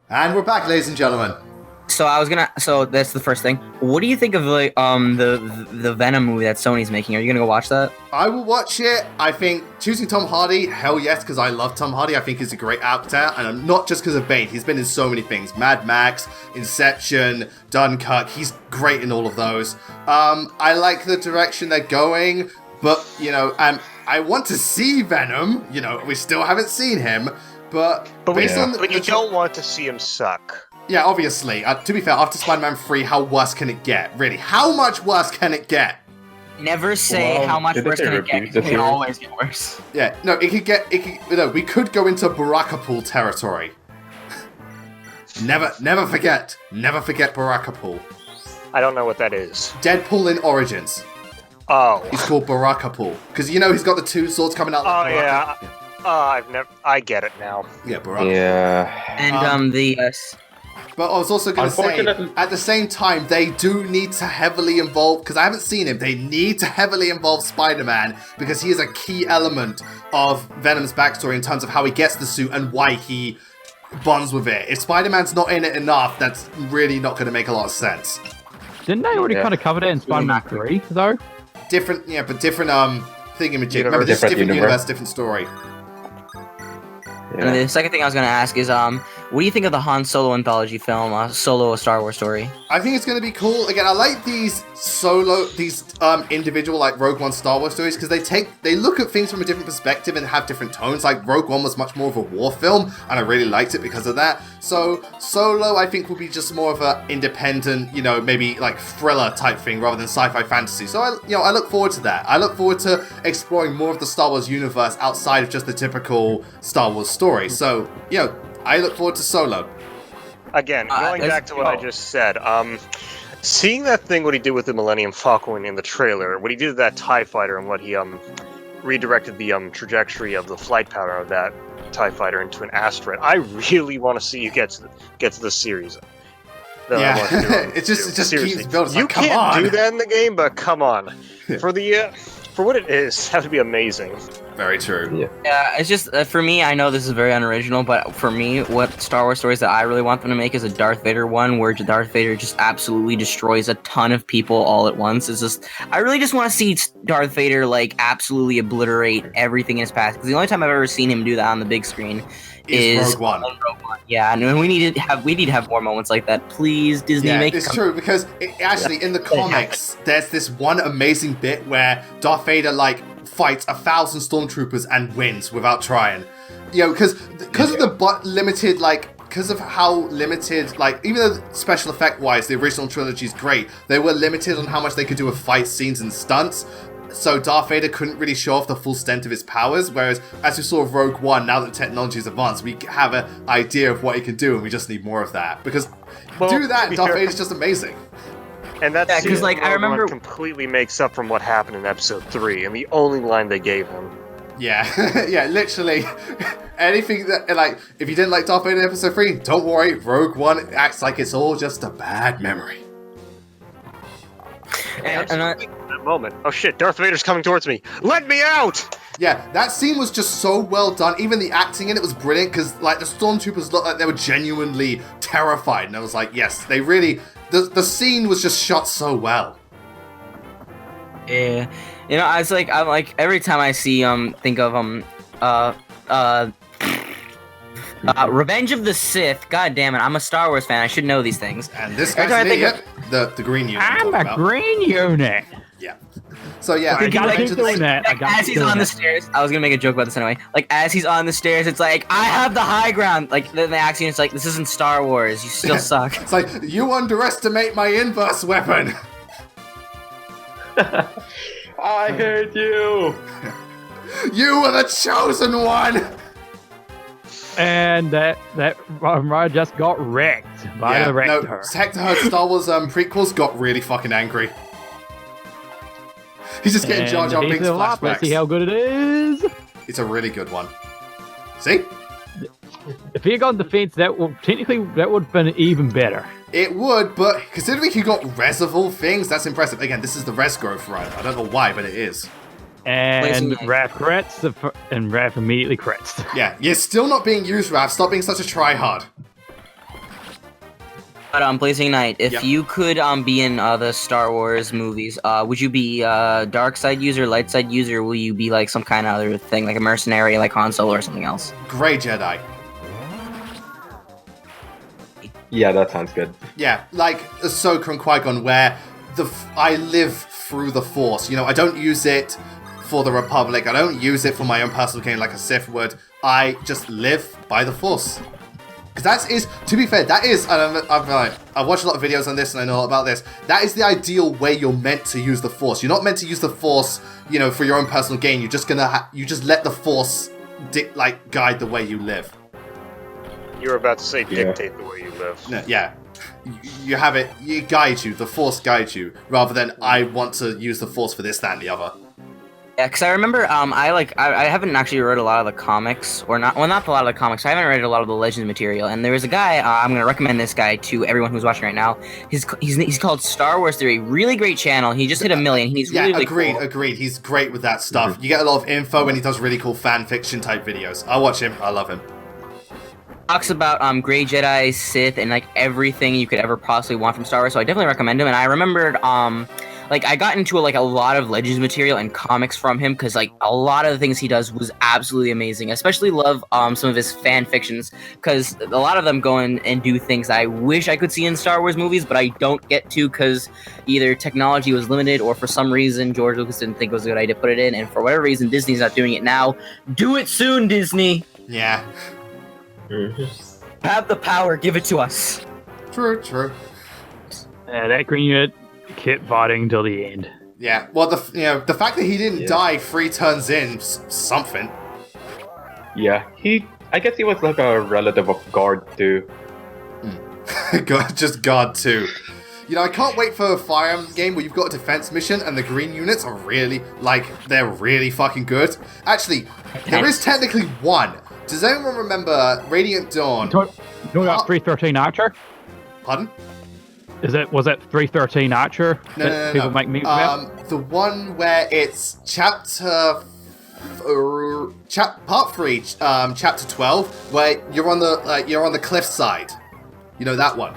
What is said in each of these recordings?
And we're back, ladies and gentlemen. So that's the first thing. What do you think of the Venom movie that Sony's making? Are you gonna go watch that? I will watch it. I think choosing Tom Hardy, hell yes, because I love Tom Hardy. I think he's a great actor, and not just because of Bane. He's been in so many things: Mad Max, Inception, Dunkirk. He's great in all of those. I like the direction they're going, but I want to see Venom. We still haven't seen him, but you don't want to see him suck. Yeah, obviously. To be fair, after Spider-Man 3, how worse can it get? Really, how much worse can it get? Never say how much worse can it get. It can always get worse. Yeah, no, we could go into Barakapool territory. Never forget Barakapool. I don't know what that is. Deadpool in Origins. Oh. He's called Barakapool. Because he's got the two swords coming out. Oh, yeah. I get it now. Yeah, Barakapool. Yeah. And But I was also going to say, at the same time, they do need to heavily involve, because I haven't seen him, they need to heavily involve Spider-Man, because he is a key element of Venom's backstory in terms of how he gets the suit and why he bonds with it. If Spider-Man's not in it enough, that's really not going to make a lot of sense. Didn't they already kind of cover that in Spider-Man 3, though? Different thingamajig. Remember, this is different universe, different story. Yeah. And the second thing I was going to ask is, what do you think of the Han Solo anthology film, Solo: A Star Wars Story? I think it's going to be cool. Again, I like these individual, like Rogue One Star Wars stories, because they look at things from a different perspective and have different tones. Like, Rogue One was much more of a war film, and I really liked it because of that. So, Solo, I think, will be just more of an independent, maybe like thriller type thing rather than sci-fi fantasy. So, I look forward to that. I look forward to exploring more of the Star Wars universe outside of just the typical Star Wars story. So, I look forward to Solo. Again, going back to what I just said, seeing that thing, what he did with the Millennium Falcon in the trailer, what he did with that TIE fighter, and what he redirected the trajectory of the flight pattern of that TIE fighter into an asteroid, I really want to see you get to the series. Yeah, it just keeps building. You can't do that in the game, but come on, for what it is, that would be amazing. Very true. Yeah, it's just, for me, I know this is very unoriginal, but for me, what Star Wars stories that I really want them to make is a Darth Vader one, where Darth Vader just absolutely destroys a ton of people all at once. I really just want to see Darth Vader, absolutely obliterate everything in his past, because the only time I've ever seen him do that on the big screen is Rogue One. Yeah, and we need to have more moments like that. Please, Disney, make it. It's true, because in the comics, there's this one amazing bit where Darth Vader, fights 1,000 stormtroopers and wins without trying. Because of the limited, because of how limited, even though special effect wise the original trilogy is great, they were limited on how much they could do with fight scenes and stunts. So Darth Vader couldn't really show off the full extent of his powers, whereas as we saw with Rogue One, now that technology is advanced, we have an idea of what he can do, and we just need more of that. Because Darth Vader's just amazing. And that's because I remember completely makes up from what happened in Episode 3, and the only line they gave him. Yeah, yeah, literally. Anything that, if you didn't like Darth Vader in Episode 3, don't worry, Rogue One acts like it's all just a bad memory. And that moment. Oh shit, Darth Vader's coming towards me. Let me out! Yeah, that scene was just so well done. Even the acting in it was brilliant, because, the stormtroopers looked like they were genuinely terrified. And I was like, yes, they really... The scene was just shot so well. Yeah. I'm like, every time I see, think of, Revenge of the Sith. God damn it, I'm a Star Wars fan. I should know these things. And this guy's the green unit. I'm a green unit. Yeah. So yeah, as he's on the stairs, I was gonna make a joke about this anyway. As he's on the stairs, it's like, I have the high ground. Then the action is like, this isn't Star Wars. You still suck. It's like, you underestimate my inverse weapon. I hate you. You were the chosen one. And that ride just got wrecked by the Hector. No, Hector heard Star Wars prequels, got really fucking angry. He's just getting Jar Jar Binks flashbacks. Let's see how good it is. It's a really good one. See? If he had gone defense, that would have been even better. It would, but considering he got res of all things, that's impressive. Again, this is the res growth run. I don't know why, but it is. And Raph crits, and Raph immediately crits. Yeah, you're still not being used, Raph. Stop being such a tryhard. But Blazing Knight, if Yep. you could be in the Star Wars movies, would you be dark side user, light side user, or will you be like some kind of other thing, like a mercenary, like Han Solo or something else? Grey Jedi. Yeah, that sounds good. Yeah, like Ahsoka and Qui-Gon, where I live through the Force. You know, I don't use it for the Republic. I don't use it for my own personal gain like a Sith would. I just live by the Force. Because that is, to be fair, that is, and I've watched a lot of videos on this and I know a lot about this, that is the ideal way you're meant to use the Force. You're not meant to use the Force, you know, for your own personal gain. You're just gonna, you just let the Force, guide the way you live. You were about to say dictate the way you live. No, yeah. You have it, it guides you, the Force guides you, rather than I want to use the Force for this, that, and the other. Yeah, because I remember, I haven't actually read a lot of the comics, or not a lot of the comics. I haven't read a lot of the Legends material, and there was a guy. I'm gonna recommend this guy to everyone who's watching right now. He's called Star Wars Theory. Really great channel. He just hit 1 million. He's really cool. Agreed. He's great with that stuff. You get a lot of info, and he does really cool fan fiction type videos. I watch him. I love him. Talks about Grey Jedi, Sith, and like everything you could ever possibly want from Star Wars. So I definitely recommend him. And I remembered like I got into a lot of Legends material and comics from him because like a lot of the things he does was absolutely amazing. I especially love some of his fan fictions because a lot of them go in and do things I wish I could see in Star Wars movies, but I don't get to because either technology was limited or for some reason George Lucas didn't think it was a good idea to put it in, and for whatever reason Disney's not doing it now. Do it soon, Disney. Yeah. Have the power, give it to us. True. That green unit kept fighting till the end. Yeah. Well, the fact that he didn't die 3 turns in, something. Yeah, I guess he was like a relative of Guard too. Just God too. You know, I can't wait for a Fire Emblem game where you've got a defense mission and the green units are really, they're really fucking good. Actually, there is technically one. Does anyone remember Radiant Dawn? You know that 313 Archer? Pardon? Was that 313 Archer? No. People make memes about? The one where it's part 3, chapter 12, where you're on the cliffside. You know that one?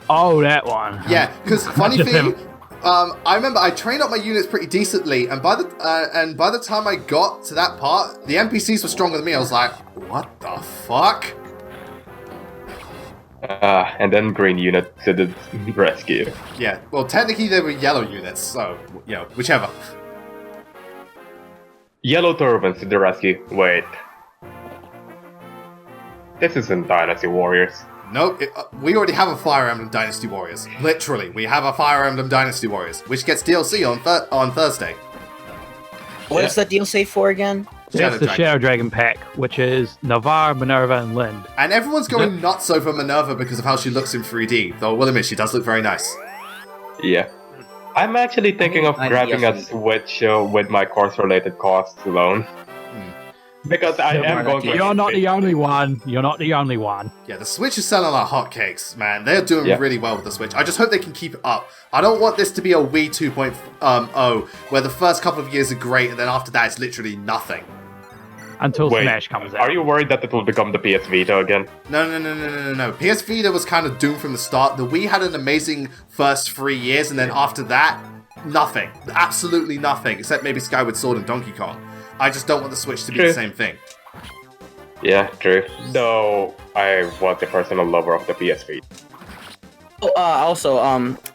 Oh, that one. Yeah, because funny thing, I remember I trained up my units pretty decently, and by the time I got to that part, the NPCs were stronger than me. I was like, what the fuck? And then green unit to the rescue. Yeah, well, technically they were yellow units, so, you know, whichever. Yellow turbans to the rescue. Wait. This isn't Dynasty Warriors. Nope, we already have a Fire Emblem Dynasty Warriors. Literally, we have a Fire Emblem Dynasty Warriors, which gets DLC on Thursday. What's that DLC for again? That's the Shadow Dragon pack, which is Navarre, Minerva, and Lind. And everyone's going nuts over Minerva because of how she looks in 3D, though I will admit she does look very nice. Yeah. I'm actually thinking of grabbing a Switch with my course-related costs alone. Because I am going to... You're not the only one. You're not the only one. Yeah, the Switch is selling like hotcakes, man. They're doing really well with the Switch. I just hope they can keep it up. I don't want this to be a Wii 2.0, where the first couple of years are great, and then after that it's literally nothing. Until Smash comes out. Are you worried that it will become the PS Vita again? No. PS Vita was kind of doomed from the start. The Wii had an amazing first 3 years, and then after that, nothing. Absolutely nothing, except maybe Skyward Sword and Donkey Kong. I just don't want the Switch to be the same thing. Yeah, true. Though I was a personal lover of the PS Vita. Oh, also,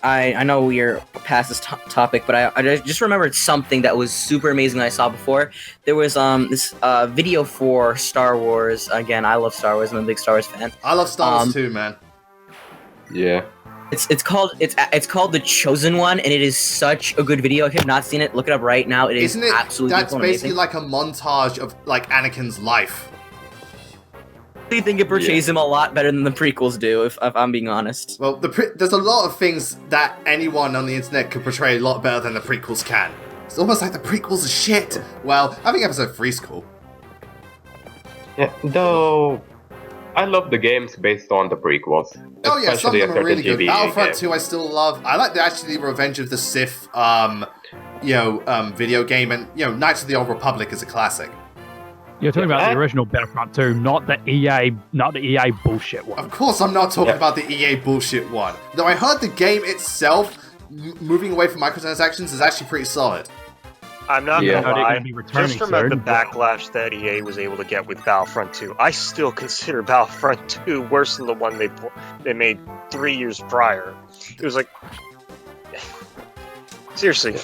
I know we're past this topic, but I just remembered something that was super amazing that I saw before. There was this video for Star Wars. Again, I love Star Wars. I'm a big Star Wars fan. I love Star Wars too, man. Yeah. It's called The Chosen One, and it is such a good video. If you have not seen it, look it up right now. Isn't it? Absolutely That's basically amazing. like a montage of like Anakin's life. I think it portrays him a lot better than the prequels do, if I'm being honest. Well, there's a lot of things that anyone on the internet could portray a lot better than the prequels can. It's almost like the prequels are shit. Well, I think episode 3's cool. Yeah, though I love the games based on the prequels. Oh yeah, some of them are really good. GBA Battlefront game. 2 I still love. I like the Revenge of the Sith, video game, and Knights of the Old Republic is a classic. You're talking about the original Battlefront 2, not the EA bullshit one. Of course I'm not talking about the EA bullshit one. Though I heard the game itself, moving away from microtransactions, is actually pretty solid. I'm not gonna lie, just from the soon. backlash that EA was able to get with Battlefront 2, I still consider Battlefront 2 worse than the one they made 3 years prior. It was like... Seriously.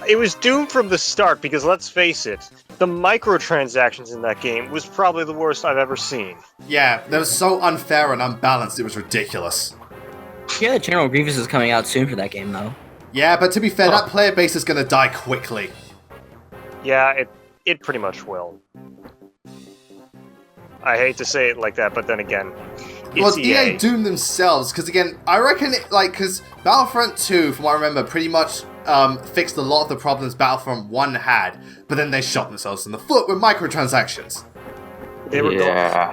It was doomed from the start because, let's face it, the microtransactions in that game was probably the worst I've ever seen. Yeah, that was so unfair and unbalanced, it was ridiculous. Yeah, General Grievous is coming out soon for that game, though. Yeah, but to be fair, that player base is gonna die quickly. Yeah, it pretty much will. I hate to say it like that, but then again, it's EA doomed themselves, because again, I reckon, because Battlefront 2, from what I remember, pretty much fixed a lot of the problems Battlefront 1 had, but then they shot themselves in the foot with microtransactions. They were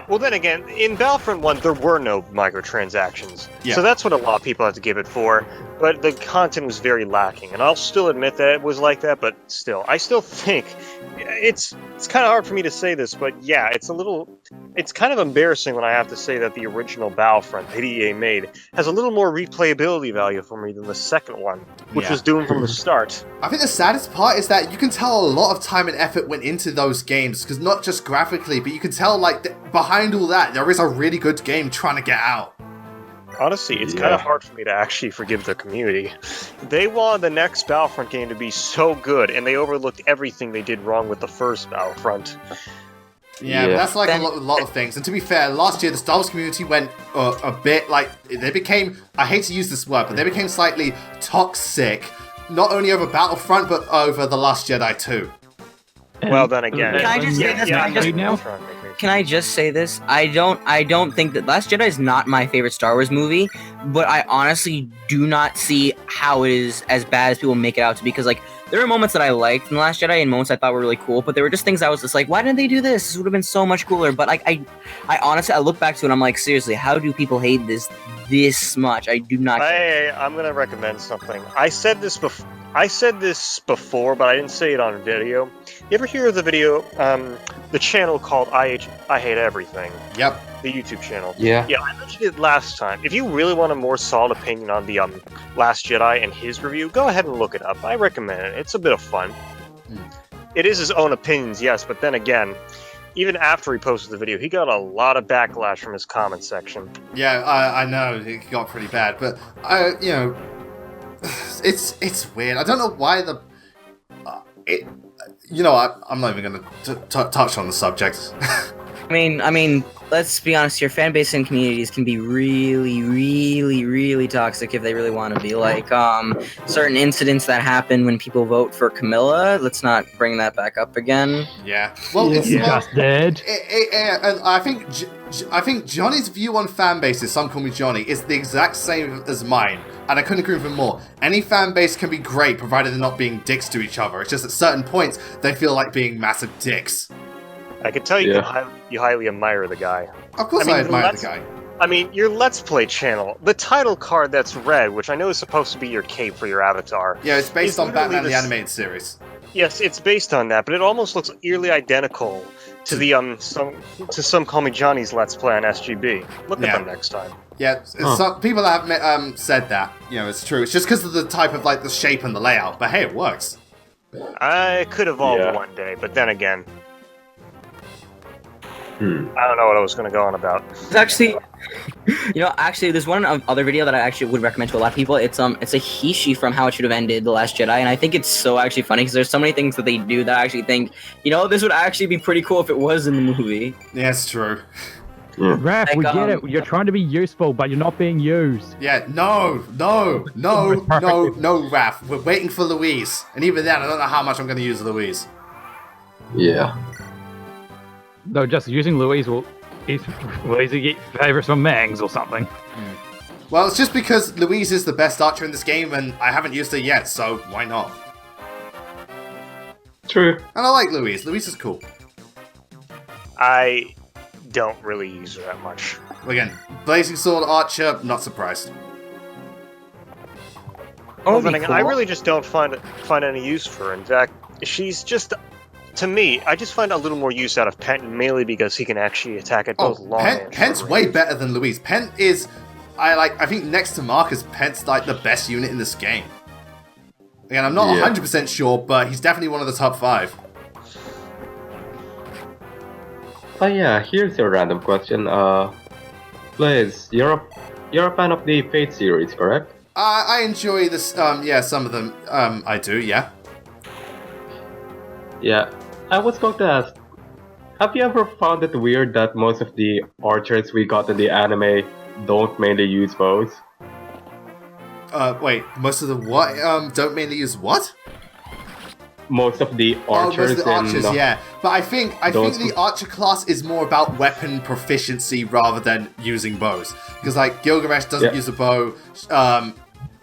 well, then again, in Battlefront 1, there were no microtransactions. Yeah. So that's what a lot of people have to give it for. But the content was very lacking. And I'll still admit that it was like that, but still. I still think it's kind of hard for me to say this, but yeah, it's kind of embarrassing when I have to say that the original Battlefront that EA made has a little more replayability value for me than the second one, which was doomed from the start. I think the saddest part is that you can tell a lot of time and effort went into those games, because not just graphically, but you can tell, behind all that, there is a really good game trying to get out. Honestly, it's kind of hard for me to actually forgive the community. They wanted the next Battlefront game to be so good, and they overlooked everything they did wrong with the first Battlefront. Yeah, but that's like a lot of things. And to be fair, last year the Star Wars community went a bit they became, I hate to use this word, but they became slightly toxic, not only over Battlefront, but over The Last Jedi 2. Well, then again, Can I just say this? Can I just say this? I don't think that Last Jedi is not my favorite Star Wars movie, but I honestly do not see how it is as bad as people make it out to be, because there were moments that I liked in The Last Jedi and moments I thought were really cool, but there were just things I was just like, why didn't they do this? This would have been so much cooler. But I honestly, I look back to it and I'm like, seriously, how do people hate this much? I do not. I'm gonna recommend something. I said this before, but I didn't say it on video. You ever hear of the video, the channel called I Hate Everything? Yep. The YouTube channel. Yeah. Yeah, I mentioned it last time. If you really want a more solid opinion on the Last Jedi and his review, go ahead and look it up. I recommend it. It's a bit of fun. It is his own opinions, yes, but then again, even after he posted the video, he got a lot of backlash from his comment section. Yeah, I know, it got pretty bad, but, it's weird. I don't know why I'm not even going to touch on the subject. I mean, let's be honest here. Fan base and communities can be really, really, really toxic if they really want to be. Certain incidents that happen when people vote for Camilla. Let's not bring that back up again. Yeah. Well, it's just dead. And I think Johnny's view on fan bases, some call me Johnny, is the exact same as mine. And I couldn't agree with him more. Any fan base can be great, provided they're not being dicks to each other. It's just at certain points, they feel like being massive dicks. I can tell you you highly admire the guy. Of course I admire the guy. I mean, your Let's Play channel, the title card that's red, which I know is supposed to be your cape for your avatar. Yeah, it's based on Batman the Animated Series. Yes, it's based on that, but it almost looks eerily identical to the some Call Me Johnny's Let's Play on SGB. Look at them next time. Yeah, some people have said that. It's true. It's just because of the type of the shape and the layout. But hey, it works. I could evolve one day, but then again, I don't know what I was going to go on about. It's actually, there's one other video that I actually would recommend to a lot of people. It's a Hishi from How It Should Have Ended, The Last Jedi, and I think it's so actually funny because there's so many things that they do that I actually think, this would actually be pretty cool if it was in the movie. Yeah, it's true. Raph, we get it. You're trying to be useful, but you're not being used. Yeah, no, Raph. We're waiting for Louise. And even then, I don't know how much I'm going to use Louise. Yeah. No, just using Louise will get favorites from Mangs or something. Well, it's just because Louise is the best archer in this game, and I haven't used her yet, so why not? True. And I like Louise. Louise is cool. I don't really use her that much. Again, Blazing Sword Archer, not surprised. Well, then again, I really just don't find any use for her. In fact, she's just to me, I just find a little more use out of Pent, mainly because he can actually attack at both long and short Pent's range. way better than Louise. Pent is, I think next to Marcus, Pent's like the best unit in this game. Again, I'm not 100% sure, but he's definitely one of the top 5. Oh yeah, here's a random question. Blaze, you're a fan of the Fate series, correct? I enjoy this. Some of them. I do. Yeah. Yeah. I was going to ask, have you ever found it weird that most of the archers we got in the anime don't mainly use bows? Wait. Most of the what? Don't mainly use what? Most of the archers. Most of the archers, yeah. But I think the archer class is more about weapon proficiency rather than using bows. Because like Gilgamesh doesn't use a bow.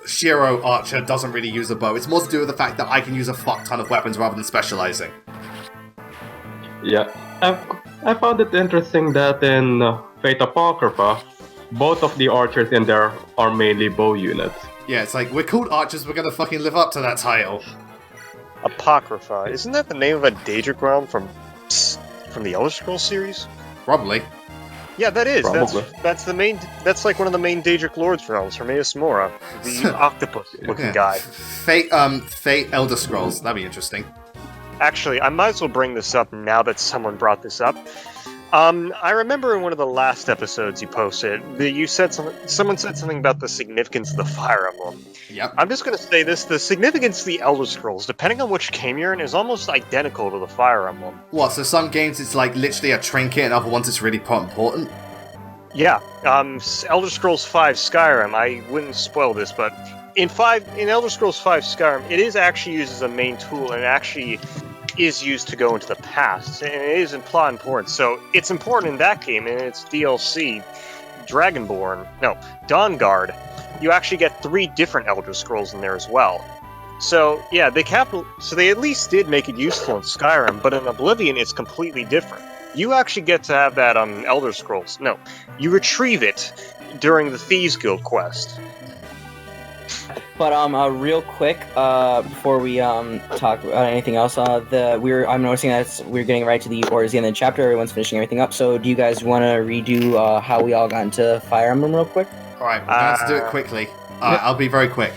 Shiro Archer doesn't really use a bow. It's more to do with the fact that I can use a fuck ton of weapons rather than specializing. Yeah, I found it interesting that in Fate Apocrypha, both of the archers in there are mainly bow units. Yeah, it's like, we're called archers, we're gonna fucking live up to that title. Apocrypha, isn't that the name of a Daedric realm from the Elder Scrolls series? Probably. Yeah, that is. Probably. That's the main. That's like one of the main Daedric Lords realms, Hermaeus Mora, the octopus-looking guy. Fate Elder Scrolls. That'd be interesting. Actually, I might as well bring this up now that someone brought this up. I remember in one of the last episodes you posted that you said someone said something about the significance of the Fire Emblem. Yep. I'm just going to say this: the significance of the Elder Scrolls, depending on which game you're in, is almost identical to the Fire Emblem. What? So some games it's like literally a trinket, and other ones it's really important. Yeah. Elder Scrolls V Skyrim. I wouldn't spoil this, but in Elder Scrolls V Skyrim, it is actually used as a main tool, and it actually is used to go into the past, and it is in plot important. So it's important in that game, and its DLC, Dawnguard. You actually get 3 different Elder Scrolls in there as well. So yeah, they at least did make it useful in Skyrim, but in Oblivion it's completely different. You actually get to have that Elder Scrolls. No, you retrieve it during the Thieves Guild quest. But real quick, before we talk about anything else, I'm noticing that we're getting right to towards the end of the chapter. Everyone's finishing everything up. So, do you guys want to redo how we all got into Fire Emblem real quick? All right, we're going to have to do it quickly. I'll be very quick.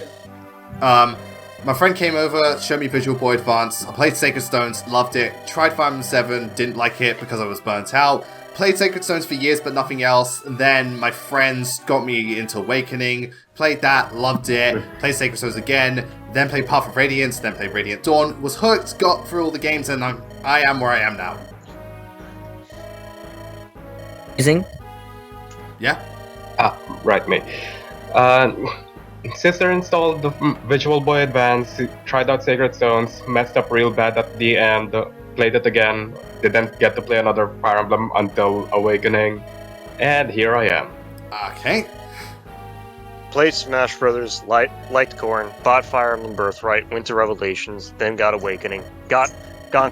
My friend came over, showed me Visual Boy Advance. I played Sacred Stones, loved it. Tried Fire Emblem 7, didn't like it because I was burnt out. Played Sacred Stones for years, but nothing else. And then my friends got me into Awakening. Played that, loved it. Played Sacred Stones again. Then played Path of Radiance. Then played Radiant Dawn. Was hooked, got through all the games, and I am where I am now. Amazing. Yeah? Right, me. Sister installed the Visual Boy Advance, tried out Sacred Stones, messed up real bad at the end, played it again, didn't get to play another Fire Emblem until Awakening, and here I am. Okay. Played Smash Brothers, liked Corn, bought Fire Emblem Birthright, went to Revelations, then got Awakening, got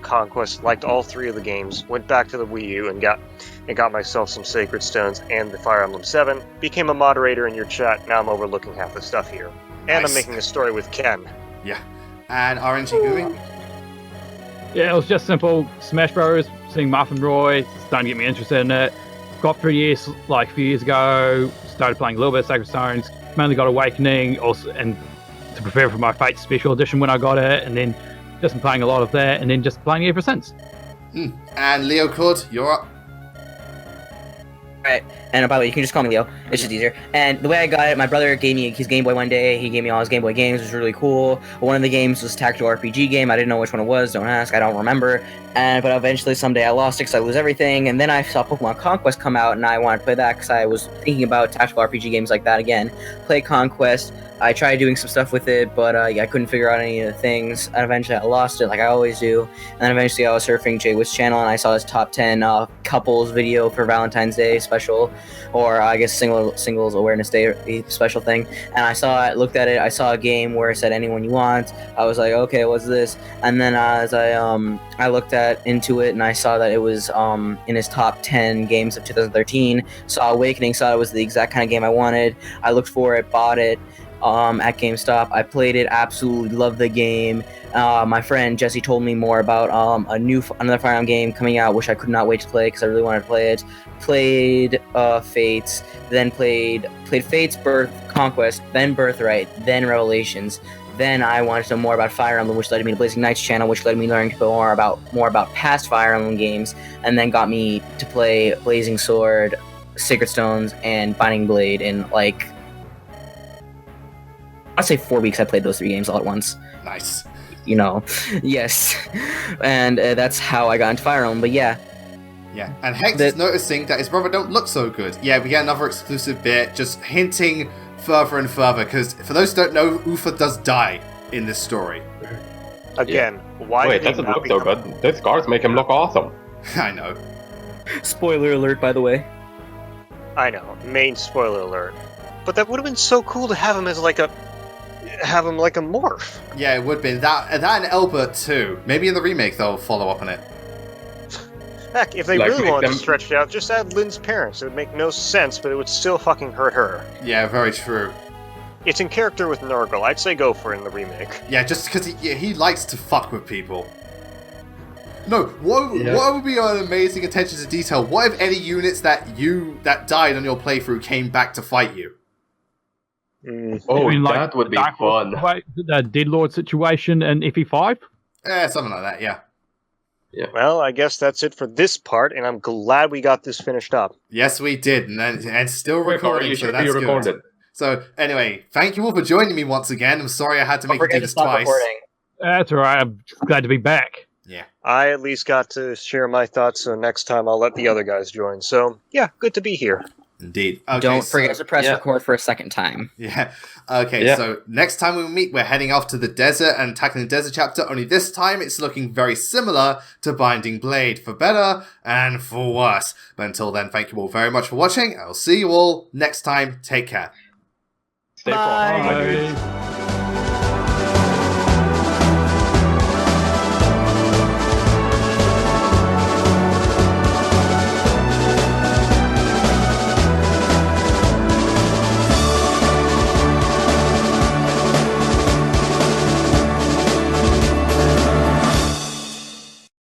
Conquest, liked all 3 of the games, went back to the Wii U and got myself some Sacred Stones and the Fire Emblem 7, became a moderator in your chat, now I'm overlooking half the stuff here. And Nice. I'm making a story with Ken. Yeah. And RNG Gumi? Yeah, it was just simple. Smash Bros. Seeing Marth and Roy, starting to get me interested in it. Got through years, like a few years ago, started playing a little bit of Sacred Stones, mainly got Awakening, also, and to prepare for my Fate Special Edition when I got it, and then just been playing a lot of that, and then just playing it ever since. And Leo Cord, you're up. Right. And by the way, you can just call me Leo. It's just easier. And the way I got it, my brother gave me his Game Boy one day. He gave me all his Game Boy games. It was really cool. One of the games was a tactical RPG game. I didn't know which one it was. Don't ask. I don't remember. But eventually, someday I lost it because I lose everything. And then I saw Pokemon Conquest come out, and I wanted to play that because I was thinking about tactical RPG games like that again. Played Conquest. I tried doing some stuff with it, but I couldn't figure out any of the things. And eventually I lost it, like I always do. And then eventually I was surfing Jay Witt's channel, and I saw his top 10 couples video for Valentine's Day special, or I guess singles awareness day special thing. And I saw it, looked at it. I saw a game where it said anyone you want. I was like, okay, what's this? And then as I looked into it, and I saw that it was in his top 10 games of 2013. Saw Awakening, saw it was the exact kind of game I wanted. I looked for it, bought it. at GameStop. I played it, absolutely loved the game. My friend Jesse told me more about another Fire Emblem game coming out, which I could not wait to play because I really wanted to play it. Played Fates, then played Fates, Birth, Conquest, then Birthright, then Revelations. Then I wanted to know more about Fire Emblem, which led me to Blazing Knights channel, which led me learning more about past Fire Emblem games, and then got me to play Blazing Sword, Sacred Stones, and Binding Blade in like, I'd say 4 weeks. I played those 3 games all at once. Nice. You know, yes, and that's how I got into Fire Emblem. But yeah. Yeah, and Hector's noticing that his brother don't look so good. Yeah, we get another exclusive bit, just hinting further and further, because for those who don't know, Uther does die in this story. Again, why Wait, did he doesn't not look so become... good. Those scars make him look awesome. I know. Spoiler alert, by the way. I know, main spoiler alert. But that would have been so cool to have him as like a morph. Yeah, it would be. That and Elbert too. Maybe in the remake they'll follow up on it. Heck, if they Like, really make wanted to them- stretch it out, just add Lynn's parents. It would make no sense, but it would still fucking hurt her. Yeah, very true. It's in character with Nurgle. I'd say go for it in the remake. Yeah, just because he likes to fuck with people. No, what would be an amazing attention to detail? What if any units that died on your playthrough came back to fight you? Oh, I mean, like, that would be Dark fun. Lord, the Dead Lord situation and FE5. Something like that, yeah. Well, I guess that's it for this part, and I'm glad we got this finished up. Yes, we did, and still recording, You so should that's be recorded. good. So, anyway, thank you all for joining me once again. I'm sorry I had to make you do this twice. That's all right. I'm glad to be back. Yeah. I at least got to share my thoughts, so next time I'll let the other guys join. So, yeah, good to be here. Indeed. Okay, Don't forget so- to press record for a second time. Yeah. Okay, Yeah. so next time we meet, we're heading off to the desert and tackling the desert chapter, only this time it's looking very similar to Binding Blade, for better and for worse. But until then, thank you all very much for watching. I'll see you all next time. Take care. Stay Bye. frosty, my dudes.